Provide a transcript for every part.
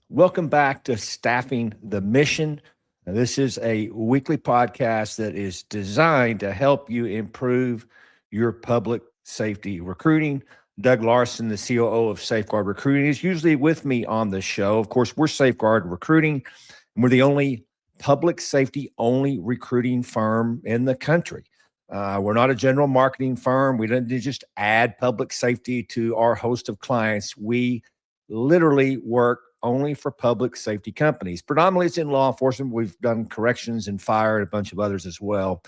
Welcome back to Staffing the Mission. Now, this is a weekly podcast that is designed to help you improve your public safety recruiting. Doug Larson, the COO of Safeguard Recruiting, is usually with me on the show. Of course, we're Safeguard Recruiting, and we're the only public safety only recruiting firm in the country. We're not a general marketing firm. We don't just add public safety to our host of clients. We literally work only for public safety companies. Predominantly it's in law enforcement. We've done corrections and fire and a bunch of others as well.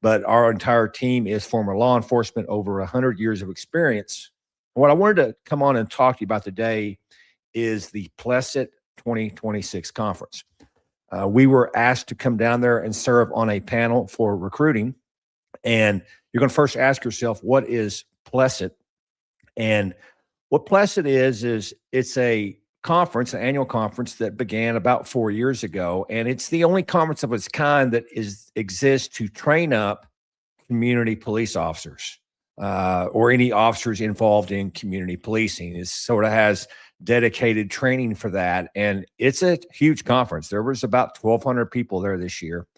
But our entire team is former law enforcement, over 100 years of experience. What I wanted to come on and talk to you about today is the PLECET 2026 conference. We were asked to come down there and serve on a panel for recruiting. And you're going to first ask yourself, what is PLECET? And what PLECET is it's a conference, an annual conference that began about 4 years ago. And it's the only conference of its kind that exists to train up community police officers or any officers involved in community policing. It sort of has dedicated training for that. And it's a huge conference. There was about 1,200 people there this year.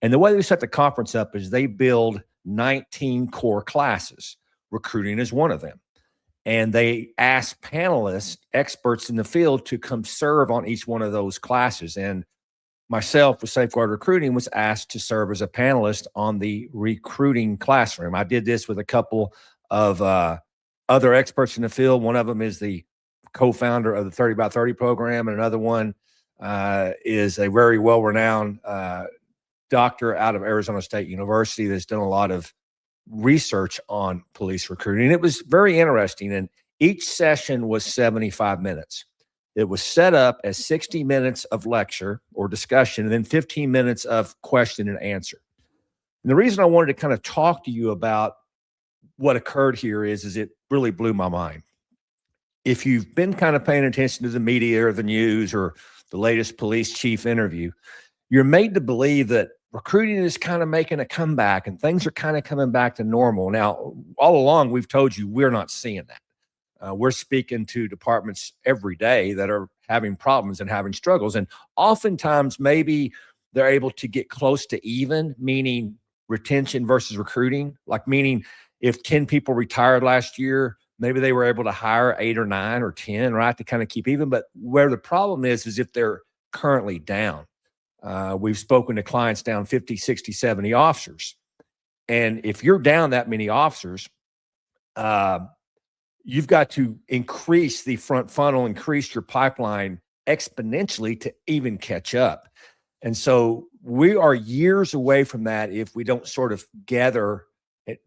And the way they set the conference up is they build 19 core classes. Recruiting is one of them. And they ask panelists, experts in the field, to come serve on each one of those classes. And myself with Safeguard Recruiting was asked to serve as a panelist on the recruiting classroom. I did this with a couple of other experts in the field. One of them is the co-founder of the 30 by 30 program. And another one is a very well-renowned doctor out of Arizona State University that's done a lot of research on police recruiting. It was very interesting. And each session was 75 minutes. It was set up as 60 minutes of lecture or discussion and then 15 minutes of question and answer. And the reason I wanted to kind of talk to you about what occurred here is it really blew my mind. If you've been kind of paying attention to the media or the news or the latest police chief interview, you're made to believe that recruiting is kind of making a comeback and things are kind of coming back to normal. Now, all along, we've told you we're not seeing that. We're speaking to departments every day that are having problems and having struggles. And oftentimes, maybe they're able to get close to even, meaning retention versus recruiting, like meaning if 10 people retired last year, maybe they were able to hire 8 or 9 or 10, right, to kind of keep even. But where the problem is if they're currently down. We've spoken to clients down 50, 60, 70 officers. And if you're down that many officers, you've got to increase the front funnel, increase your pipeline exponentially to even catch up. And so we are years away from that if we don't sort of gather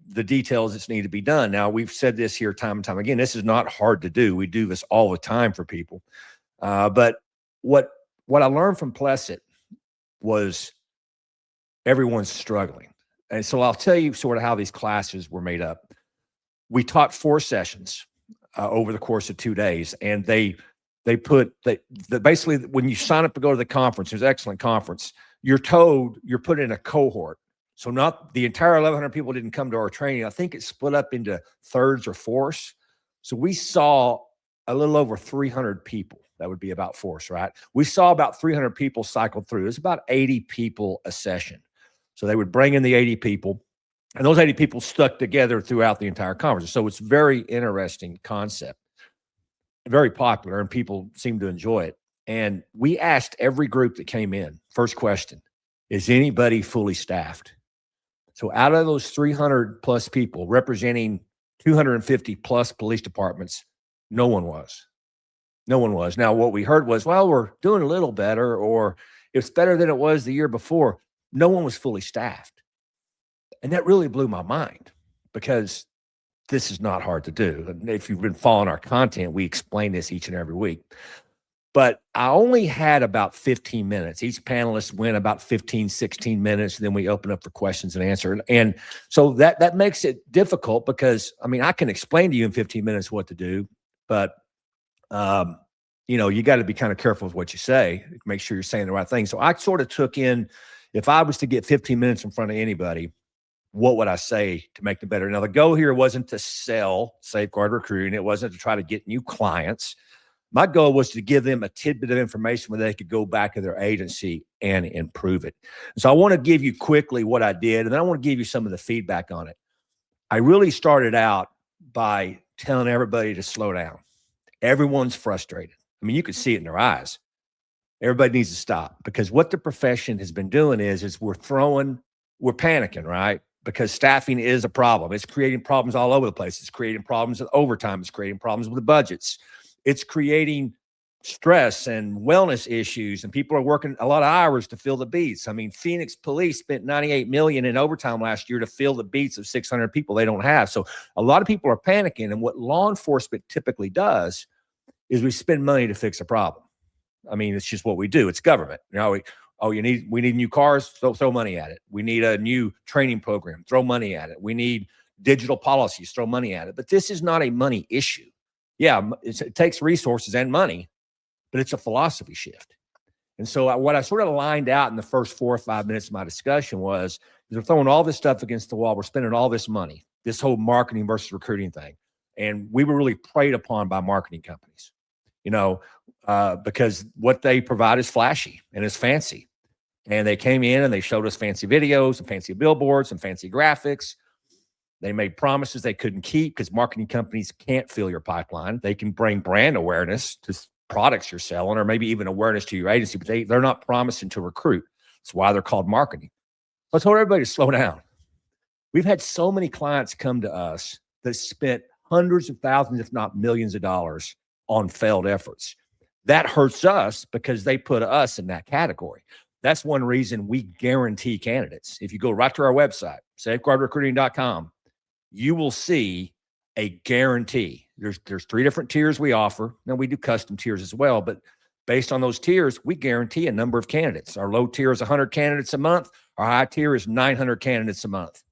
the details that need to be done. Now, we've said this here time and time again. This is not hard to do. We do this all the time for people. But what I learned from PLECET was everyone's struggling. And so I'll tell you sort of how these classes were made up. We taught 4 sessions over the course of 2 days. And they basically, when you sign up to go to the conference, it's an excellent conference, you're told you're put in a cohort. So not the entire 1,100 people didn't come to our training. I think it's split up into thirds or fourths. So we saw a little over 300 people. That would be about force, right? We saw about 300 people cycle through. It's about 80 people a session. So they would bring in the 80 people, and those 80 people stuck together throughout the entire conference. So it's a very interesting concept, very popular, and people seem to enjoy it. And we asked every group that came in, first question, is anybody fully staffed? So out of those 300 plus people representing 250 plus police departments, no one was. No one was. Now, what we heard was, well, we're doing a little better, or it's better than it was the year before. No one was fully staffed. And that really blew my mind because this is not hard to do. And if you've been following our content, we explain this each and every week. But I only had about 15 minutes. Each panelist went about 15, 16 minutes. And then we open up for questions and answer. And so that makes it difficult because, I mean, I can explain to you in 15 minutes what to do, but you got to be kind of careful with what you say, make sure you're saying the right thing. So I sort of took in, if I was to get 15 minutes in front of anybody, what would I say to make them better? Now, the goal here wasn't to sell Safeguard Recruiting. It wasn't to try to get new clients. My goal was to give them a tidbit of information where they could go back to their agency and improve it. So I want to give you quickly what I did, and then I want to give you some of the feedback on it. I really started out by telling everybody to slow down. Everyone's frustrated. I mean, you could see it in their eyes. Everybody needs to stop, because what the profession has been doing is we're panicking, right? Because staffing is a problem. It's creating problems all over the place. It's creating problems with overtime. It's creating problems with the budgets. It's creating stress and wellness issues, and people are working a lot of hours to fill the beats. I mean, Phoenix police spent $98 million in overtime last year to fill the beats of 600 people they don't have. So a lot of people are panicking, and what law enforcement typically does is we spend money to fix a problem. I mean, it's just what we do. It's government. You know, we need new cars, throw money at it. We need a new training program, throw money at it. We need digital policies, throw money at it. But this is not a money issue. Yeah, it takes resources and money, but it's a philosophy shift. And so what I sort of lined out in the first 4 or 5 minutes of my discussion was, we're throwing all this stuff against the wall. We're spending all this money, this whole marketing versus recruiting thing. And we were really preyed upon by marketing companies, because what they provide is flashy and is fancy. And they came in and they showed us fancy videos and fancy billboards and fancy graphics. They made promises they couldn't keep, because marketing companies can't fill your pipeline. They can bring brand awareness to products you're selling, or maybe even awareness to your agency, but they're not promising to recruit. That's why they're called marketing. So I told everybody to slow down. We've had so many clients come to us that spent hundreds of thousands, if not millions of dollars on failed efforts. That hurts us because they put us in that category. That's one reason we guarantee candidates. If you go right to our website, safeguardrecruiting.com, you will see a guarantee. There's 3 different tiers we offer. Now, we do custom tiers as well, but based on those tiers, we guarantee a number of candidates. Our low tier is 100 candidates a month. Our high tier is 900 candidates a month.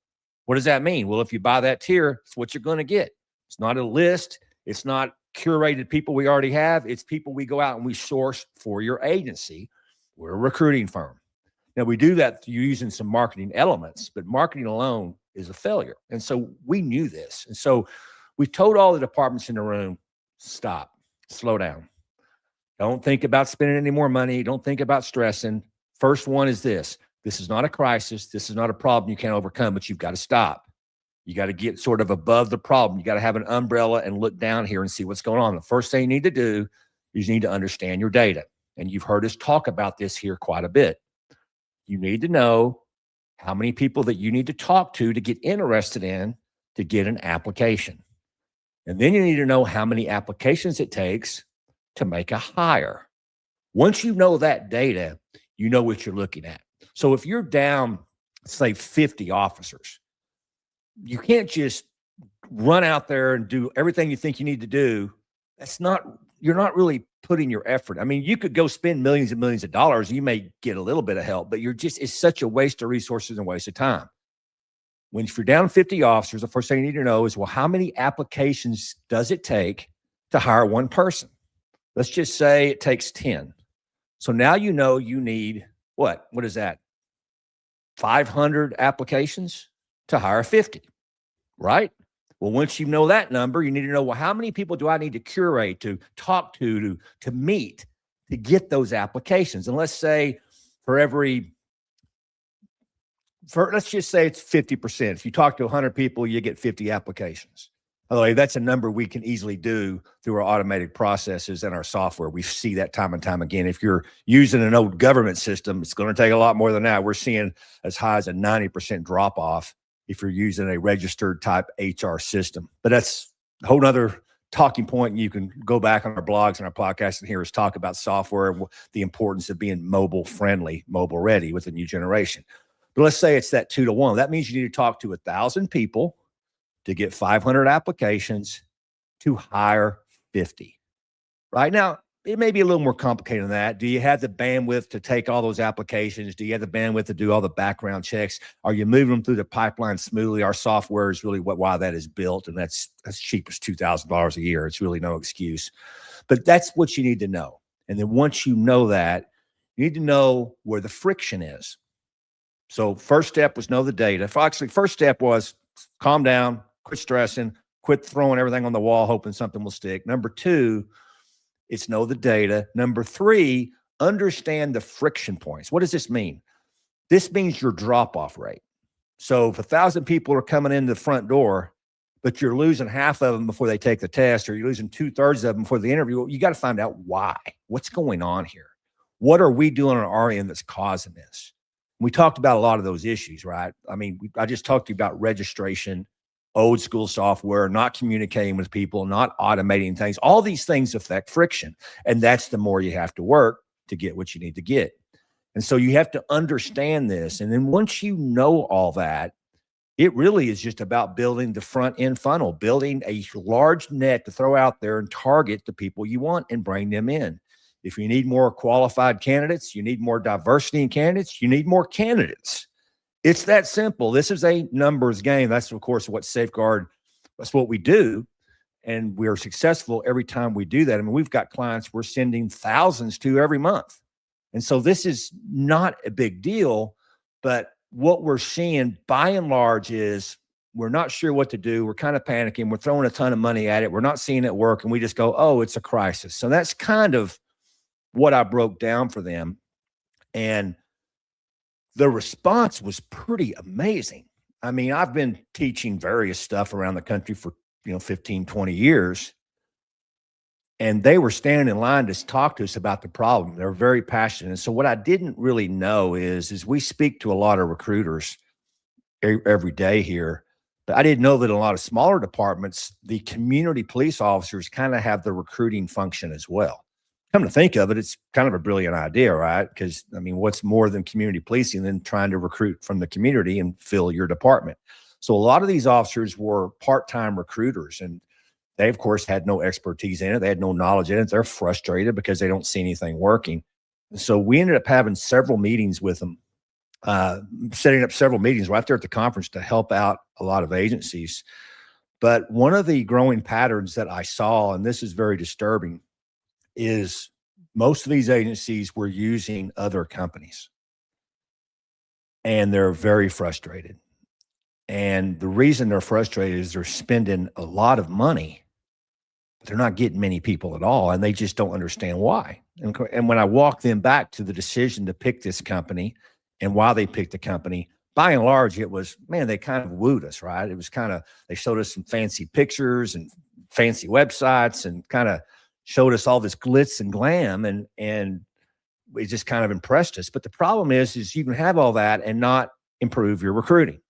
What does that mean? Well, if you buy that tier, it's what you're going to get. It's not a list. It's not curated people we already have. It's people we go out and we source for your agency. We're a recruiting firm. Now, we do that through using some marketing elements, but marketing alone is a failure. And so we knew this. And so we told all the departments in the room, stop, slow down. Don't think about spending any more money. Don't think about stressing. First one is this. This is not a crisis. This is not a problem you can't overcome, but you've got to stop. You got to get sort of above the problem. You got to have an umbrella and look down here and see what's going on. The first thing you need to do is you need to understand your data. And you've heard us talk about this here quite a bit. You need to know how many people that you need to talk to get interested in to get an application. And then you need to know how many applications it takes to make a hire. Once you know that data, you know what you're looking at. So if you're down, say, 50 officers, you can't just run out there and do everything you think you need to do. You're not really putting your effort. I mean, you could go spend millions and millions of dollars. You may get a little bit of help, but it's such a waste of resources and waste of time. If you're down 50 officers, the first thing you need to know is, well, how many applications does it take to hire one person? Let's just say it takes 10. So now you know you need what? What is that? 500 applications to hire 50, right? Well, once you know that number, you need to know, well, how many people do I need to curate, to talk to meet, to get those applications? And let's say let's just say it's 50%. If you talk to 100 people, you get 50 applications. By the way, that's a number we can easily do through our automated processes and our software. We see that time and time again. If you're using an old government system, it's going to take a lot more than that. We're seeing as high as a 90% drop off if you're using a registered type HR system. But that's a whole nother talking point. You can go back on our blogs and our podcasts and hear us talk about software and the importance of being mobile friendly, mobile ready with the new generation. But let's say it's that 2 to 1. That means you need to talk to 1,000 people to get 500 applications to hire 50. Right now, it may be a little more complicated than that. Do you have the bandwidth to take all those applications? Do you have the bandwidth to do all the background checks? Are you moving them through the pipeline smoothly? Our software is really why that is built, and that's cheap as $2,000 a year. It's really no excuse. But that's what you need to know. And then once you know that, you need to know where the friction is. So first step was know the data. Actually, first step was calm down, quit stressing, quit throwing everything on the wall, hoping something will stick. Number 2, It's know the data. Number three, understand the friction points. What does this mean? This means your drop-off rate. So if 1,000 people are coming in the front door, but you're losing half of them before they take the test, or you're losing 2/3 of them before the interview, you got to find out why. What's going on here? What are we doing on our end that's causing this? We talked about a lot of those issues, right? I mean, I just talked to you about registration, old school software, not communicating with people, not automating things. All these things affect friction. And that's the more you have to work to get what you need to get. And so you have to understand this. And then once you know all that, it really is just about building the front end funnel, building a large net to throw out there and target the people you want and bring them in. If you need more qualified candidates, you need more diversity in candidates, you need more candidates. It's that simple. This is a numbers game. That's, of course, what Safeguard, that's what we do. And we're successful every time we do that. I mean, we've got clients we're sending thousands to every month. And so this is not a big deal, but what we're seeing by and large is we're not sure what to do. We're kind of panicking. We're throwing a ton of money at it. We're not seeing it work. And we just go, oh, it's a crisis. So that's kind of what I broke down for them. And the response was pretty amazing. I mean, I've been teaching various stuff around the country for, 15, 20 years. And they were standing in line to talk to us about the problem. They're very passionate. And so what I didn't really know is we speak to a lot of recruiters every day here, but I didn't know that in a lot of smaller departments, the community police officers kind of have the recruiting function as well. Come to think of it, it's kind of a brilliant idea, right? Because, I mean, what's more than community policing than trying to recruit from the community and fill your department? So a lot of these officers were part-time recruiters, and they, of course, had no expertise in it. They had no knowledge in it. They're frustrated because they don't see anything working. So we ended up having several meetings with them, setting up several meetings right there at the conference to help out a lot of agencies. But one of the growing patterns that I saw, and this is very disturbing, is most of these agencies were using other companies. And they're very frustrated. And the reason they're frustrated is they're spending a lot of money, but they're not getting many people at all. And they just don't understand why. And when I walk them back to the decision to pick this company and why they picked the company, by and large, it was, man, they kind of wooed us, right? It was kind of, they showed us some fancy pictures and fancy websites and kind of showed us all this glitz and glam, and it just kind of impressed us. But the problem is you can have all that and not improve your recruiting.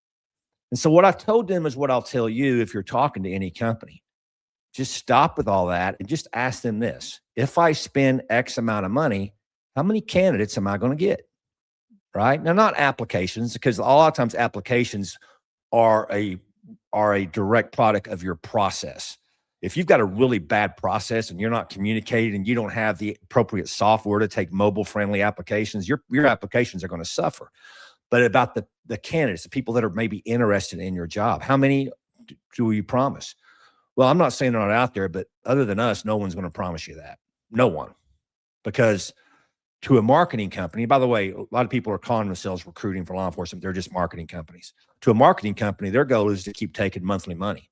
And so what I told them is what I'll tell you if you're talking to any company. Just stop with all that and just ask them this. If I spend X amount of money, how many candidates am I going to get? Right? Now, not applications, because a lot of times applications are a direct product of your process. If you've got a really bad process and you're not communicating and you don't have the appropriate software to take mobile-friendly applications, your applications are going to suffer. But about the candidates, the people that are maybe interested in your job, how many do you promise? Well, I'm not saying they're not out there, but other than us, no one's going to promise you that. No one. Because to a marketing company, by the way, a lot of people are calling themselves recruiting for law enforcement. They're just marketing companies. To a marketing company, their goal is to keep taking monthly money.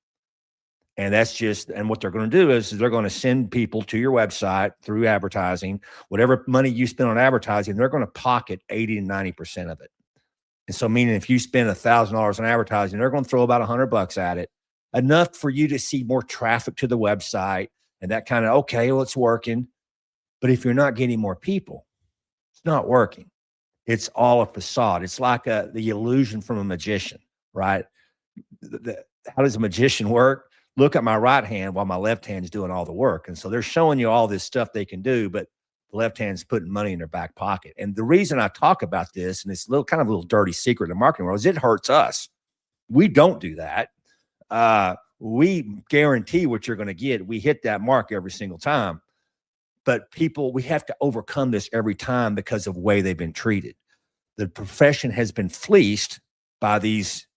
And that's just, and what they're going to do is they're going to send people to your website through advertising. Whatever money you spend on advertising, they're going to pocket 80 to 90% of it. And so meaning if you spend $1,000 on advertising, they're going to throw about $100 at it, enough for you to see more traffic to the website and that kind of, okay, well, it's working. But if you're not getting more people, it's not working. It's all a facade. It's like the illusion from a magician, right? How does a magician work? Look at my right hand while my left hand is doing all the work. And so they're showing you all this stuff they can do, but the left hand's putting money in their back pocket. And the reason I talk about this, and it's a little dirty secret in the marketing world, is it hurts us. We don't do that. We guarantee what you're going to get. We hit that mark every single time. But people, we have to overcome this every time because of the way they've been treated. The profession has been fleeced by these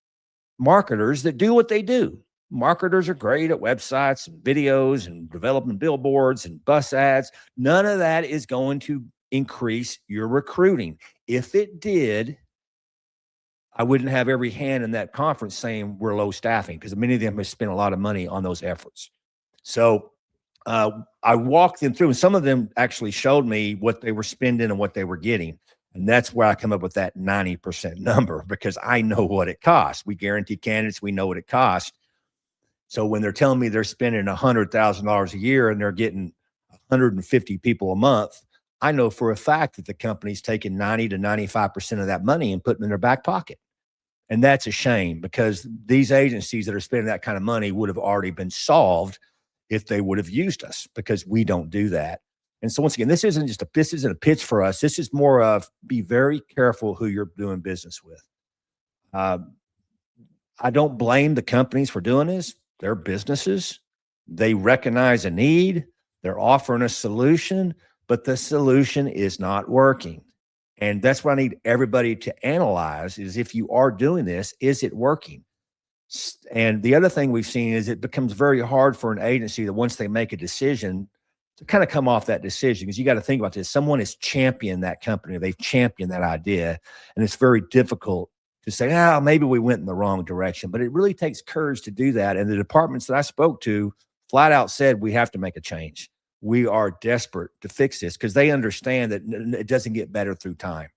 marketers that do what they do. Marketers are great at websites and videos and developing billboards and bus ads. None of that is going to increase your recruiting. If it did, I wouldn't have every hand in that conference saying we're low staffing, because many of them have spent a lot of money on those efforts. So I walked them through, and some of them actually showed me what they were spending and what they were getting. And that's where I come up with that 90% number, because I know what it costs. We guarantee candidates, we know what it costs. So when they're telling me they're spending $100,000 a year and they're getting 150 people a month, I know for a fact that the company's taking 90 to 95% of that money and putting it in their back pocket. And that's a shame, because these agencies that are spending that kind of money would have already been solved if they would have used us, because we don't do that. And so once again, this isn't a pitch for us. This is more of, be very careful who you're doing business with. I don't blame the companies for doing this. They're businesses. They recognize a need. They're offering a solution, but the solution is not working. And that's what I need everybody to analyze, is if you are doing this, is it working? And the other thing we've seen is it becomes very hard for an agency that once they make a decision to kind of come off that decision, because you got to think about this. Someone has championed that company. They've championed that idea. And it's very difficult to say, maybe we went in the wrong direction. But it really takes courage to do that. And the departments that I spoke to flat out said, we have to make a change. We are desperate to fix this, because they understand that it doesn't get better through time.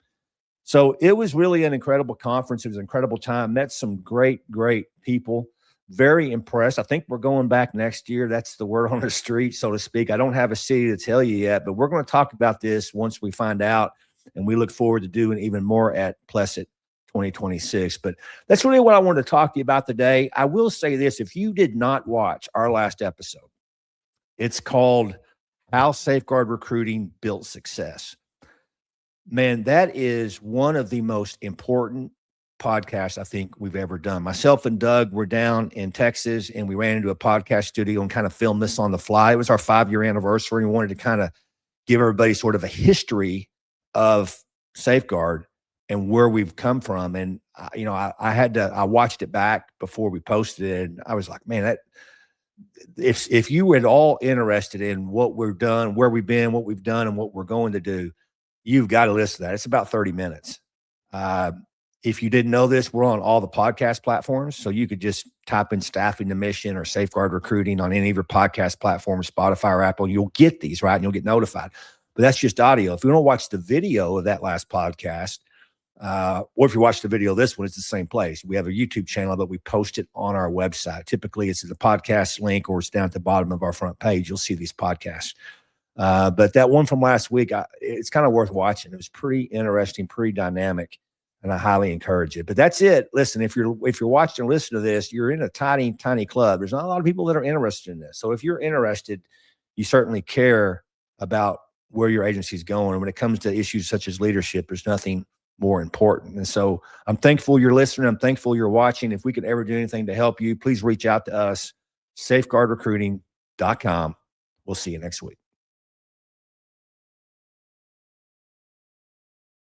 So it was really an incredible conference. It was an incredible time. Met some great, great people. Very impressed. I think we're going back next year. That's the word on the street, so to speak. I don't have a city to tell you yet, but we're going to talk about this once we find out. And we look forward to doing even more at PLECET 2026. But that's really what I wanted to talk to you about today. I will say this: if you did not watch our last episode, it's called How Safeguard Recruiting Built Success. Man, that is one of the most important podcasts I think we've ever done. Myself and Doug were down in Texas, and we ran into a podcast studio and kind of filmed this on the fly. It was our 5-year anniversary. We wanted to kind of give everybody sort of a history of Safeguard and where we've come from. And, I watched it back before we posted it, and I was like, man, if you were at all interested in what we've done, where we've been, what we've done, and what we're going to do, you've got to listen to that. It's about 30 minutes. If you didn't know this, we're on all the podcast platforms. So you could just type in Staffing the Mission or Safeguard Recruiting on any of your podcast platforms, Spotify or Apple. You'll get these, right? And you'll get notified. But that's just audio. If you want to watch the video of that last podcast, or if you watch the video of this one, it's the same place. We have a YouTube channel, but we post it on our website. Typically, it's the podcast link, or it's down at the bottom of our front page. You'll see these podcasts. But that one from last week, it's kind of worth watching. It was pretty interesting, pretty dynamic, and I highly encourage it. But that's it. Listen, if you're watching and listening to this, you're in a tiny, tiny club. There's not a lot of people that are interested in this. So if you're interested, you certainly care about where your agency is going. And when it comes to issues such as leadership, there's nothing more important. And so I'm thankful you're listening. I'm thankful you're watching. If we could ever do anything to help you, please reach out to us, safeguardrecruiting.com. We'll see you next week.